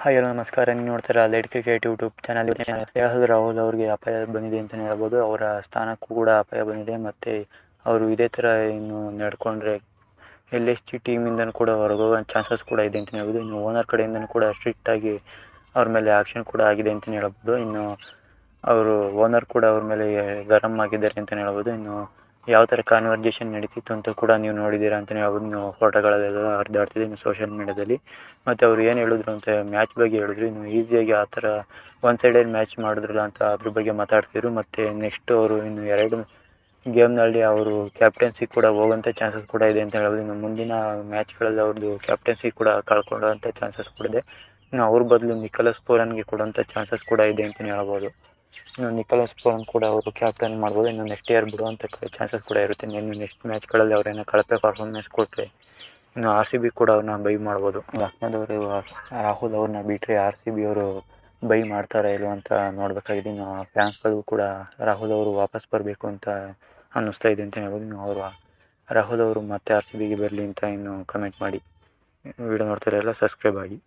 Hi hello ನಮಸ್ಕಾರ. ನೀವು ನೋಡ್ತೀರಾ light cricket YouTube channel. Rahul ಅವ್ರಿಗೆ ಅಪಾಯ ಬಂದಿದೆ ಅಂತಲೇ ಹೇಳ್ಬೋದು. ಅವರ ಸ್ಥಾನಕ್ಕೂ ಕೂಡ ಅಪಾಯ ಬಂದಿದೆ. ಮತ್ತು ಅವರು ಇದೇ ಥರ ಇನ್ನು ನಡ್ಕೊಂಡ್ರೆ LSG ಟೀಮಿಂದನೂ ಕೂಡ ಹೊರಗೋಗೋ ಚಾನ್ಸಸ್ ಕೂಡ ಇದೆ ಅಂತಲೇ ಹೇಳ್ಬೋದು. ಇನ್ನು ಓನರ್ ಕಡೆಯಿಂದನೂ ಕೂಡ ಸ್ಟ್ರಿಕ್ಟಾಗಿ ಅವ್ರ ಮೇಲೆ ಆ್ಯಕ್ಷನ್ ಕೂಡ ಆಗಿದೆ ಅಂತಲೇ ಹೇಳ್ಬೋದು. ಇನ್ನು ಅವರು ಓನರ್ ಕೂಡ ಅವ್ರ ಮೇಲೆ ಗರಂ ಆಗಿದ್ದಾರೆ ಅಂತಲೇ ಹೇಳ್ಬೋದು. ಇನ್ನು ಯಾವ ಥರ ಕಾನ್ವರ್ಜೇಷನ್ ನಡೀತಿತ್ತು ಅಂತ ಕೂಡ ನೀವು ನೋಡಿದ್ದೀರಾ ಅಂತಲೇ ಹೇಳ್ಬೋದು. ನೀವು ಫೋಟೋಗಳೆಲ್ಲ ಹರಿದಾಡ್ತಿದೆ ಇನ್ನು ಸೋಷಿಯಲ್ ಮೀಡ್ಯಾದಲ್ಲಿ. ಮತ್ತು ಅವ್ರು ಏನು ಹೇಳಿದ್ರು ಅಂತ ಮ್ಯಾಚ್ ಬಗ್ಗೆ ಹೇಳಿದ್ರು. ಇನ್ನು ಈಸಿಯಾಗಿ ಆ ಥರ ಒನ್ ಸೈಡೆಡ್ ಮ್ಯಾಚ್ ಮಾಡಿದ್ರಲ್ಲ ಅಂತ ಅದ್ರ ಬಗ್ಗೆ ಮಾತಾಡ್ತಿದ್ರು. ಮತ್ತು ನೆಕ್ಸ್ಟು ಅವರು ಇನ್ನು 2 ಗೇಮ್ನಲ್ಲಿ ಅವರು ಕ್ಯಾಪ್ಟನ್ಸಿ ಕೂಡ ಹೋಗೋಂಥ ಚಾನ್ಸಸ್ ಕೂಡ ಇದೆ ಅಂತ ಹೇಳ್ಬೋದು. ಇನ್ನು ಮುಂದಿನ ಮ್ಯಾಚ್ಗಳಲ್ಲಿ ಅವ್ರದ್ದು ಕ್ಯಾಪ್ಟನ್ಸಿ ಕೂಡ ಕಳ್ಕೊಳ್ಳೋಂಥ ಚಾನ್ಸಸ್ ಕೂಡ ಇದೆ. ಇನ್ನು ಅವ್ರ ಬದಲು ನಿಕೋಲಸ್ ಪೂರನ್ಗೆ ಕೊಡೋಂಥ ಚಾನ್ಸಸ್ ಕೂಡ ಇದೆ ಅಂತಲೇ ಹೇಳ್ಬೋದು. ಇನ್ನು ನಿಕೋಲಸ್ ಪೂರನ್ ಕೂಡ ಅವರು ಕ್ಯಾಪ್ಟನ್ ಮಾಡ್ಬೋದು. ಇನ್ನು ನೆಕ್ಸ್ಟ್ ಇಯರ್ ಬಿಡುವಂಥ ಚಾನ್ಸಸ್ ಕೂಡ ಇರುತ್ತೆ. ಇನ್ನು ನೆಕ್ಸ್ಟ್ ಮ್ಯಾಚ್ಗಳಲ್ಲಿ ಅವರೇನೋ ಕಳಪೆ ಪರ್ಫಾರ್ಮೆನ್ಸ್ ಕೊಟ್ಟರೆ ಇನ್ನು RCB ಕೂಡ ಅವ್ರನ್ನ ಬೈ ಮಾಡ್ಬೋದು. ಲಕ್ನೋದವರು ರಾಹುಲ್ ಅವ್ರನ್ನ ಬಿಟ್ಟರೆ RCB ಅವರು ಬೈ ಮಾಡ್ತಾರಾ ಇಲ್ವ ಅಂತ ನೋಡಬೇಕಾಗಿದೆ. ಇನ್ನು ಫ್ಯಾನ್ಸ್ಗಳು ಕೂಡ ರಾಹುಲ್ ಅವರು ವಾಪಸ್ ಬರಬೇಕು ಅಂತ ಅನ್ನಿಸ್ತಾ ಇದೆ ಅಂತ ಹೇಳ್ಬೋದು. ಇನ್ನು ರಾಹುಲ್ ಅವರು ಮತ್ತೆ RCBಗೆ ಬರಲಿ ಅಂತ ಇನ್ನು ಕಮೆಂಟ್ ಮಾಡಿ. ವಿಡಿಯೋ ನೋಡ್ತಾರೆ ಎಲ್ಲ ಸಬ್ಸ್ಕ್ರೈಬ್ ಆಗಿ.